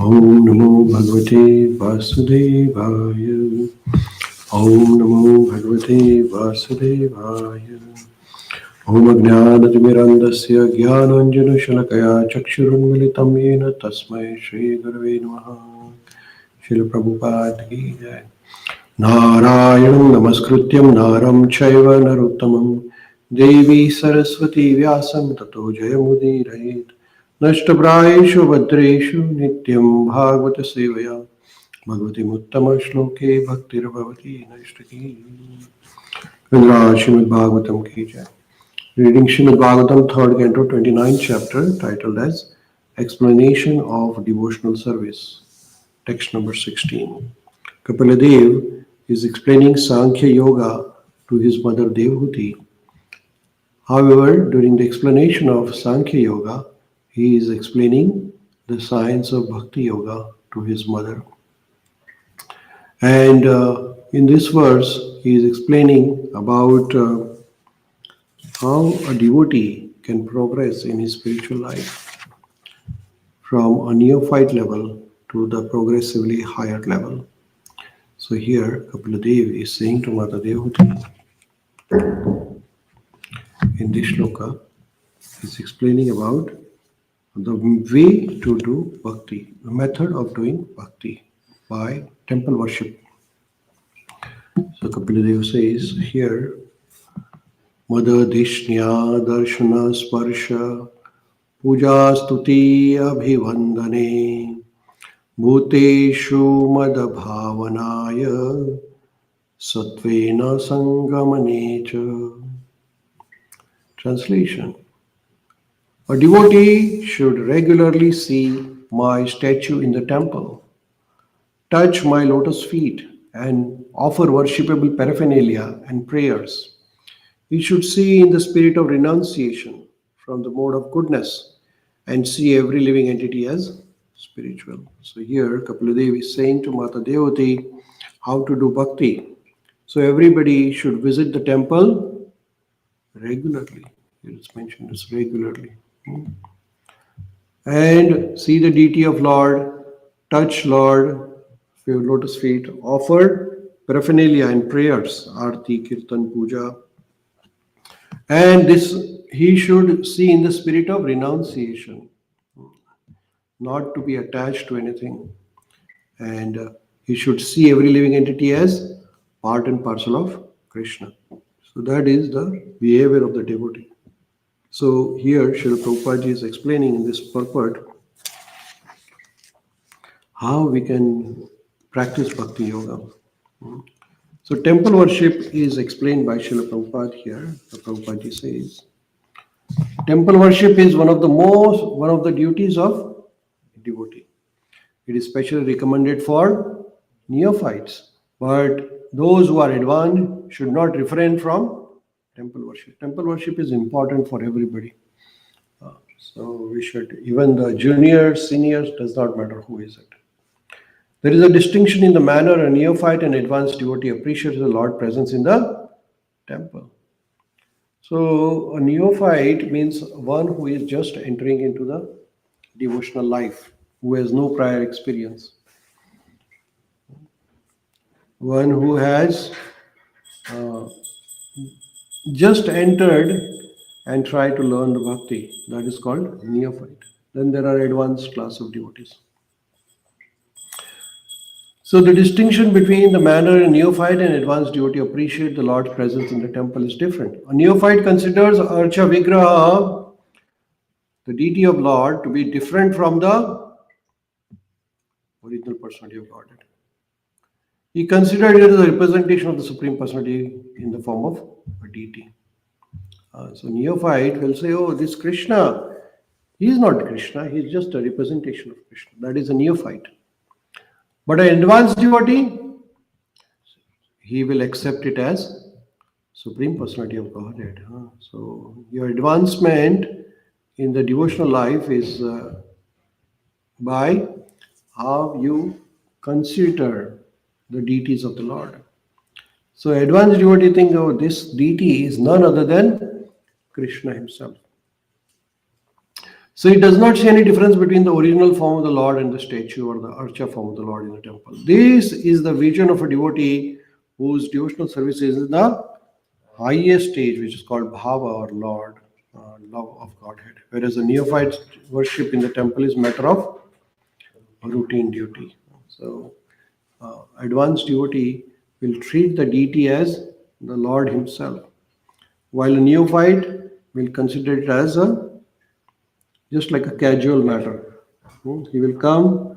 Om Namo Bhagavate Vasudevaya. Om Namo Bhagavate Vasudevaya. Om Ajnanatimirandasya Jnananjana Shalakaya Chakshurunmilitam Yena Tasmai Shri Gurave Namaha. Srila Prabhupada Ki Jai. Narayanam Namaskrityam Naram Chaiva Narottamam Devi Saraswati Vyasam Tato Jayamudirayet Nashtaprayeshu Bhadreshu Nityam Bhagavata Sevaya Bhagavati Muttama Shloke Bhaktirabhavati Nashtaki. Indra Srimad Bhagavatam Ki Jai. Reading Srimad Bhagavatam, 3rd Canto, 29th chapter, titled as Explanation of Devotional Service. Text number 16. Kapaladev is explaining Sankhya Yoga to his mother Devhuti. However, during the explanation of Sankhya Yoga, he is explaining the science of Bhakti Yoga to his mother. And in this verse, he is explaining about how a devotee can progress in his spiritual life from a neophyte level to the progressively higher level. So here, Kapaladev is saying to Mata Devhuti in this shloka, is explaining about the way to do bhakti, the method of doing bhakti by temple worship. So Kapaladev says here, Mada Dishnya Darshana Sparsha Puja Stuti Abhivandane Bhuteshu Mada Bhavanaya Satvena Sangamanecha. Translation: a devotee should regularly see my statue in the temple, touch my lotus feet, and offer worshipable paraphernalia and prayers. He should see in the spirit of renunciation from the mode of goodness and see every living entity as spiritual. So here Kapaladev is saying to Mata Devati how to do bhakti. So everybody should visit the temple regularly. Here it's mentioned as regularly. And see the deity of Lord, touch Lord, your lotus feet, offer paraphernalia and prayers, arti, kirtan, puja. And this he should see in the spirit of renunciation, not to be attached to anything. And he should see every living entity as part and parcel of Krishna. So that is the behavior of the devotee. So here Srila Prabhupada is explaining in this purport how we can practice Bhakti Yoga. So temple worship is explained by Srila Prabhupada here. The Prabhupada says, temple worship is one of the duties of devotee. It is specially recommended for neophytes, but those who are advanced should not refrain from temple worship. Temple worship is important for everybody. So we should, even the juniors, seniors, does not matter who is it. There is a distinction in the manner a neophyte and advanced devotee appreciates the Lord's presence in the temple. So a neophyte means one who is just entering into the devotional life, who has no prior experience. One who has uh, just entered and tried to learn the bhakti, that is called neophyte. Then there are advanced class of devotees. So the distinction between the manner a neophyte and advanced devotee appreciate the Lord's presence in the temple is different. A neophyte considers Archa Vigraha, the deity of Lord, to be different from the original personality of Godhead. He considered it as a representation of the Supreme Personality in the form of a deity. So neophyte will say, oh, this Krishna, he is not Krishna, he is just a representation of Krishna. That is a neophyte. But an advanced devotee, he will accept it as Supreme Personality of Godhead. So your advancement in the devotional life is by how you consider the deities of the Lord. So advanced devotee think, oh, this deity is none other than Krishna himself. So it does not see any difference between the original form of the Lord and the statue or the archa form of the Lord in the temple. This is the vision of a devotee whose devotional service is the highest stage, which is called bhava or Lord, love of Godhead. Whereas the neophyte worship in the temple is matter of routine duty. So advanced devotee will treat the deity as the Lord himself, while a neophyte will consider it as a just like a casual matter. He will come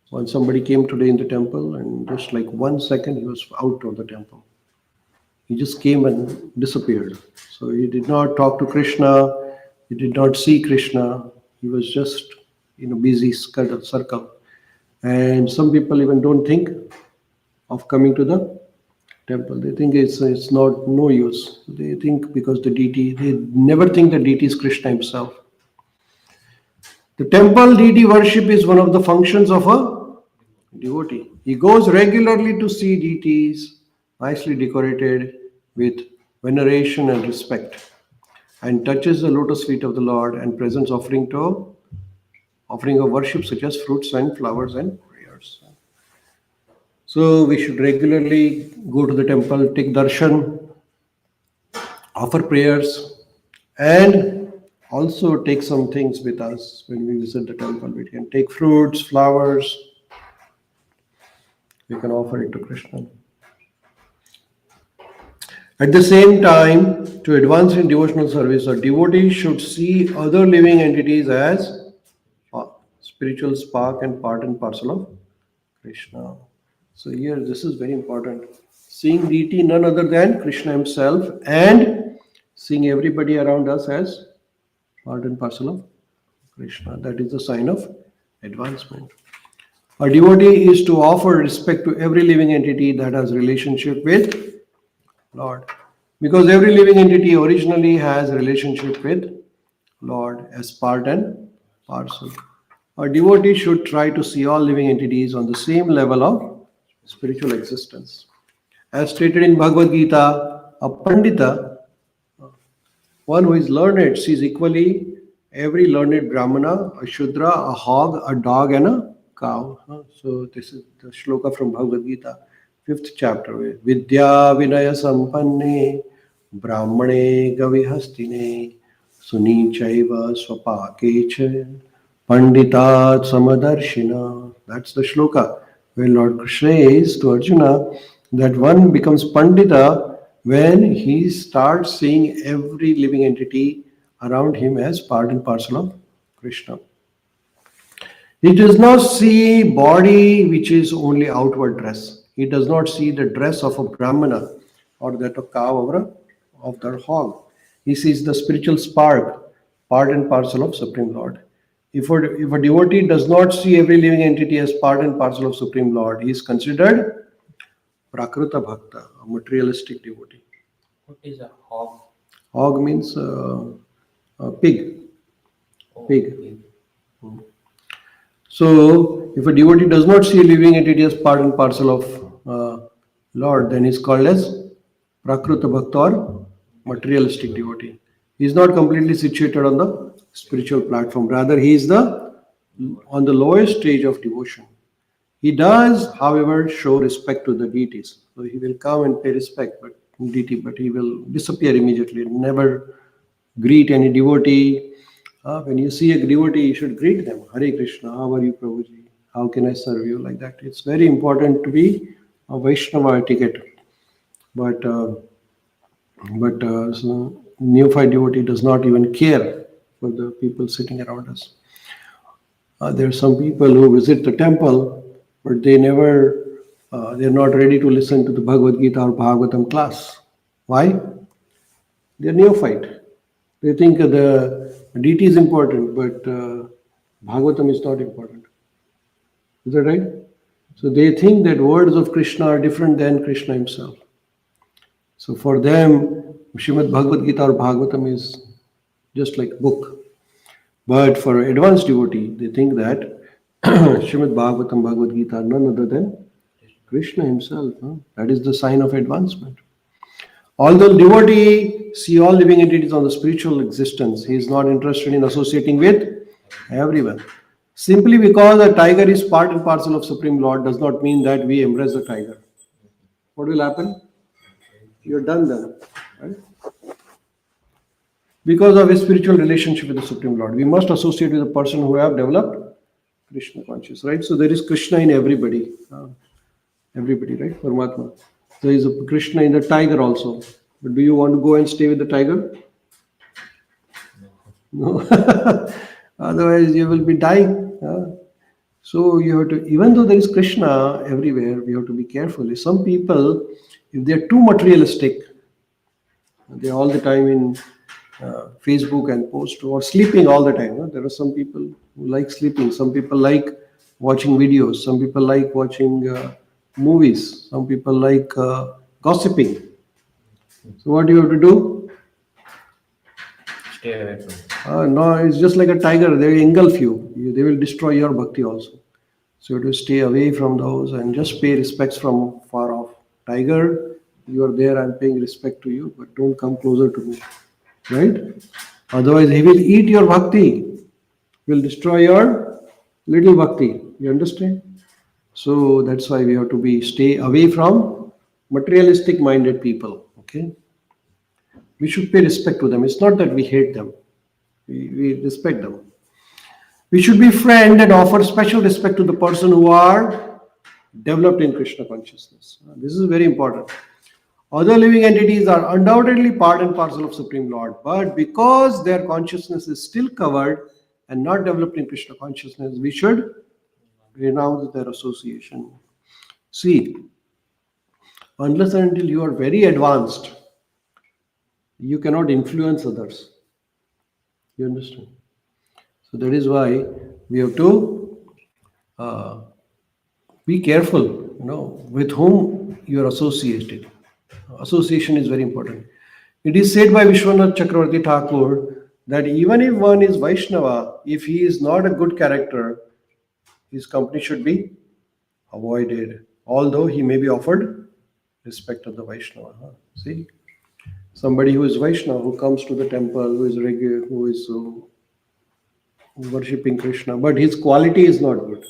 when somebody came today in the temple, and just like 1 second he was out of the temple. He just came and disappeared. So he did not talk to Krishna, he did not see Krishna, he was just in a busy circle. And some people even don't think of coming to the temple. They think it's not no use. They think because the deity, they never think the deity is Krishna himself. The temple deity worship is one of the functions of a devotee. He goes regularly to see deities nicely decorated with veneration and respect, and touches the lotus feet of the Lord and presents offering of worship such as fruits and flowers and prayers. So we should regularly go to the temple, take darshan, offer prayers, and also take some things with us when we visit the temple. We can take fruits, flowers, we can offer it to Krishna. At the same time, to advance in devotional service, a devotee should see other living entities as spiritual spark and part and parcel of Krishna. So here, this is very important. Seeing deity none other than Krishna himself, and seeing everybody around us as part and parcel of Krishna. That is the sign of advancement. A devotee is to offer respect to every living entity that has relationship with Lord. Because every living entity originally has relationship with Lord as part and parcel. A devotee should try to see all living entities on the same level of spiritual existence. As stated in Bhagavad Gita, a Pandita, one who is learned, sees equally every learned Brahmana, a Shudra, a hog, a dog, and a cow. So this is the shloka from Bhagavad Gita, 5th chapter. Vidya Vinaya Sampanne Brahmane Gavihastine Sunichaiva Swapakecha Panditat Samadarshina. That's the shloka where Lord Krishna says to Arjuna that one becomes Pandita when he starts seeing every living entity around him as part and parcel of Krishna. He does not see body which is only outward dress. He does not see the dress of a Brahmana or that of cow or of the hog. He sees the spiritual spark, part and parcel of Supreme Lord. If a devotee does not see every living entity as part and parcel of Supreme Lord, he is considered Prakruta Bhakta, a materialistic devotee. What is a hog? Hog means pig. Oh, Pig. pig. So, if a devotee does not see a living entity as part and parcel of Lord, then he is called as Prakruta Bhakta or materialistic devotee. He is not completely situated on the spiritual platform. Rather, he is on the lowest stage of devotion. He does, however, show respect to the deities. So he will come and pay respect, but he will disappear immediately. Never greet any devotee. When you see a devotee, you should greet them. Hare Krishna, how are you, Prabhuji? How can I serve you? Like that. It's very important to be a Vaishnava etiquette. But so neophyte devotee does not even care for the people sitting around us. There are some people who visit the temple, but they're not ready to listen to the Bhagavad Gita or Bhagavatam class. Why? They're neophyte. They think the deity is important, but Bhagavatam is not important. Is that right? So they think that words of Krishna are different than Krishna himself. So for them, Srimad Bhagavad Gita or Bhagavatam is just like a book. But for advanced devotee, they think that Srimad Bhagavatam, Bhagavad Gita are none other than Krishna himself. That is the sign of advancement. Although devotee see all living entities on the spiritual existence, he is not interested in associating with Everyone. Simply because a tiger is part and parcel of Supreme Lord does not mean that we embrace the tiger. What will happen? You're done then. Right? Because of his spiritual relationship with the Supreme Lord, we must associate with a person who have developed Krishna consciousness, right? So there is Krishna in everybody. Everybody, right? Paramatma. There is a Krishna in the tiger also. But do you want to go and stay with the tiger? No. Otherwise, you will be dying. So you have to, even though there is Krishna everywhere, we have to be careful. Some people, if they are too materialistic, they are all the time in Facebook and post or sleeping all the time. There are some people who like sleeping. Some people like watching videos. Some people like watching movies. Some people like gossiping. So what do you have to do? Stay away from it. No, it's just like a tiger. They will engulf you. They will destroy your bhakti also. So you have to stay away from those and just pay respects from far off. Tiger, you are there. I'm paying respect to you, but don't come closer to me. Right? Otherwise, he will eat your bhakti. He will destroy your little bhakti. You understand? So that's why we have to be stay away from materialistic minded people. Okay? We should pay respect to them. It's not that we hate them. We respect them. We should be friend and offer special respect to the person who are developed in Krishna consciousness. This is very important. Other living entities are undoubtedly part and parcel of Supreme Lord, but because their consciousness is still covered and not developed in Krishna consciousness, we should renounce their association. See, unless and until you are very advanced, you cannot influence others. You understand? So that is why we have to be careful, with whom you are associated. Association is very important. It is said by Vishwanath Chakravarti Thakur that even if one is Vaishnava, if he is not a good character, his company should be avoided, although he may be offered respect of the Vaishnava. See, somebody who is Vaishnava, who comes to the temple, who is regular, who is worshipping Krishna, but his quality is not good.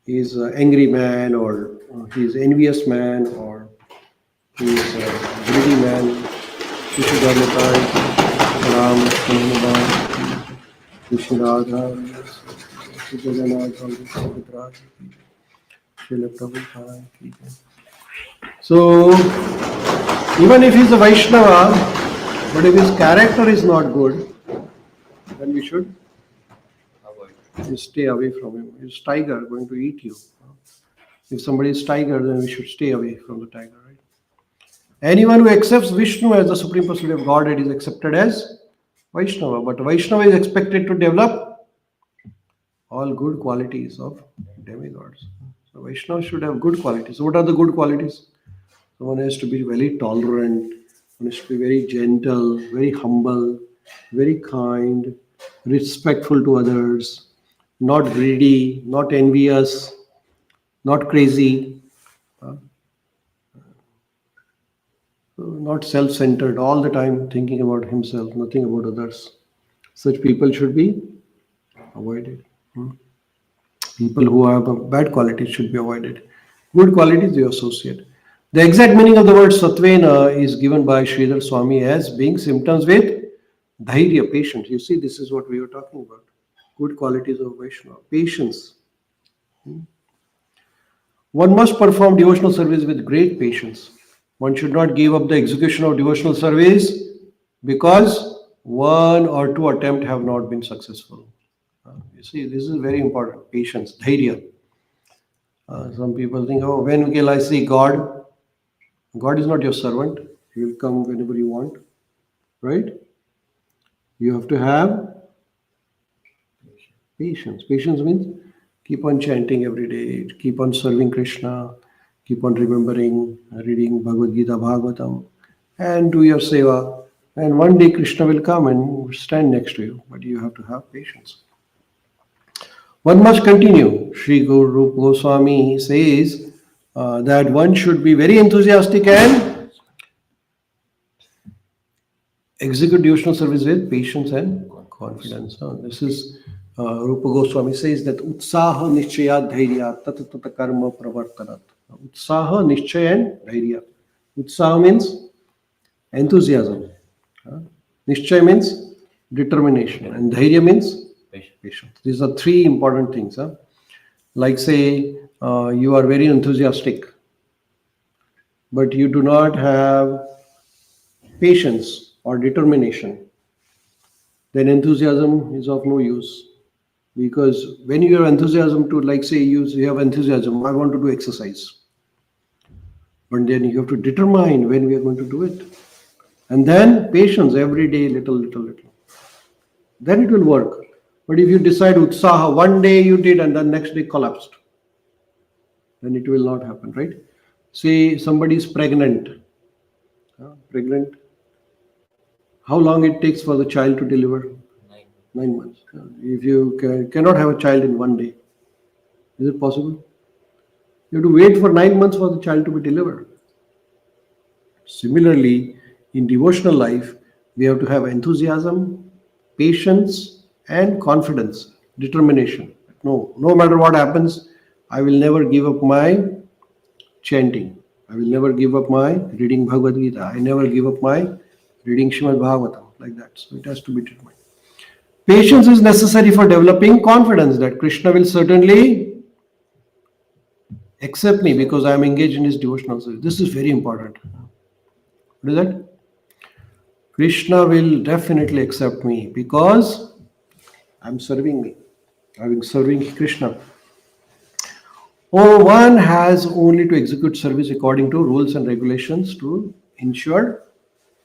He is an angry man, or he is envious man, or he is a greedy man. Ram, Krishna Radha, So, even if he is a Vaishnava, but if his character is not good, then we should stay away from him. He's tiger going to eat you. If somebody is tiger, then we should stay away from the tiger, right? Anyone who accepts Vishnu as the Supreme Personality of Godhead is accepted as Vaishnava. But Vaishnava is expected to develop all good qualities of demigods. So Vaishnava should have good qualities. So what are the good qualities? So one has to be very tolerant, one has to be very gentle, very humble, very kind, respectful to others, not greedy, not envious, not crazy, not self-centered, all the time thinking about himself, nothing about others. Such people should be avoided. People who have bad qualities should be avoided. Good qualities you associate. The exact meaning of the word satvena is given by Sridhar Swami as being symptoms with dhairya, patience. You see, this is what we were talking about. Good qualities of Vaishnava. Patience. One must perform devotional service with great patience. One should not give up the execution of devotional service because one or two attempts have not been successful. You see, this is very important. Patience, dhairya. Some people think, oh, when will I see God? God is not your servant. He will come whenever you want. Right? You have to have patience. Patience means keep on chanting every day, keep on serving Krishna, keep on remembering, reading Bhagavad Gita, Bhagavatam, and do your seva. And one day Krishna will come and stand next to you, but you have to have patience. One must continue. Sri Guru Goswami says that one should be very enthusiastic and execute devotional service with patience and confidence. This is Rupa Goswami says that utsaha nischaya dhairya tatatata karma pravartanat. Utsaha nischaya and dhairya. Utsaha means enthusiasm. Nischaya means determination, and dhairya means Patient. patience. These are three important things. Like say you are very enthusiastic, but you do not have patience or determination, then enthusiasm is of no use. Because when you have enthusiasm to, like say you have enthusiasm, I want to do exercise, but then you have to determine when we are going to do it, and then patience every day, little, little, little. Then it will work. But if you decide utsaha, one day you did and then next day collapsed, then it will not happen, right? Say somebody is pregnant. Pregnant. How long it takes for the child to deliver? 9. 9 months. If you cannot have a child in one day, is it possible? You have to wait for 9 months for the child to be delivered. Similarly, in devotional life, we have to have enthusiasm, patience, and confidence, determination. No matter what happens, I will never give up my chanting. I will never give up my reading Bhagavad Gita. I never give up my reading Srimad Bhagavatam, like that. So it has to be determined. Patience is necessary for developing confidence that Krishna will certainly accept me because I am engaged in his devotional service. This is very important. What is that? Krishna will definitely accept me because I'm serving me. I'm serving Krishna. Oh, one has only to execute service according to rules and regulations to ensure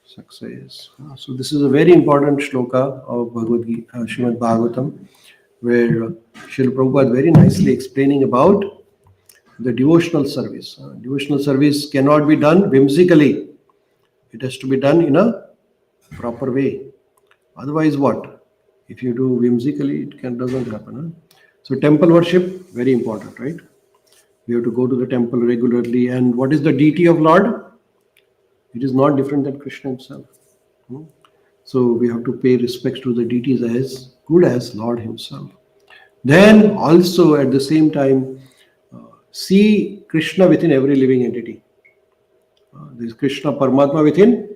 success. So this is a very important shloka of Bhagavad Gita, Srimad Bhagavatam, where Srila Prabhupada very nicely explaining about the devotional service. Devotional service cannot be done whimsically. It has to be done in a proper way. Otherwise, what? If you do whimsically, doesn't happen. So temple worship, very important, right? We have to go to the temple regularly. And what is the deity of Lord? It is not different than Krishna himself. So we have to pay respects to the deities as good as Lord himself. Then also at the same time, see Krishna within every living entity. There is Krishna Paramatma within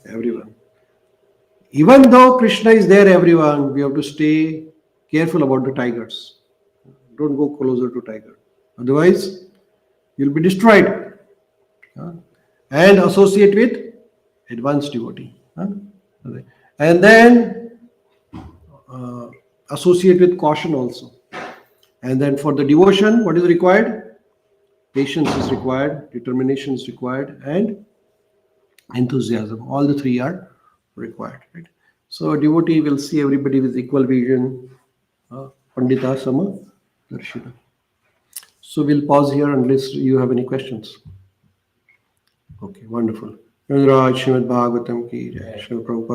everyone. Even though Krishna is there, everyone, we have to stay careful about the tigers. Don't go closer to tiger. Otherwise, you'll be destroyed. And associate with advanced devotee. And then associate with caution also. And then for the devotion, what is required? Patience is required, determination is required, and enthusiasm. All the three are required. Right? So a devotee will see everybody with equal vision. Pandita Sama Darshina. So we'll pause here unless you have any questions. Okay, wonderful. Raj Srimad Bhagavatam ki jai. Srila Prabhupada.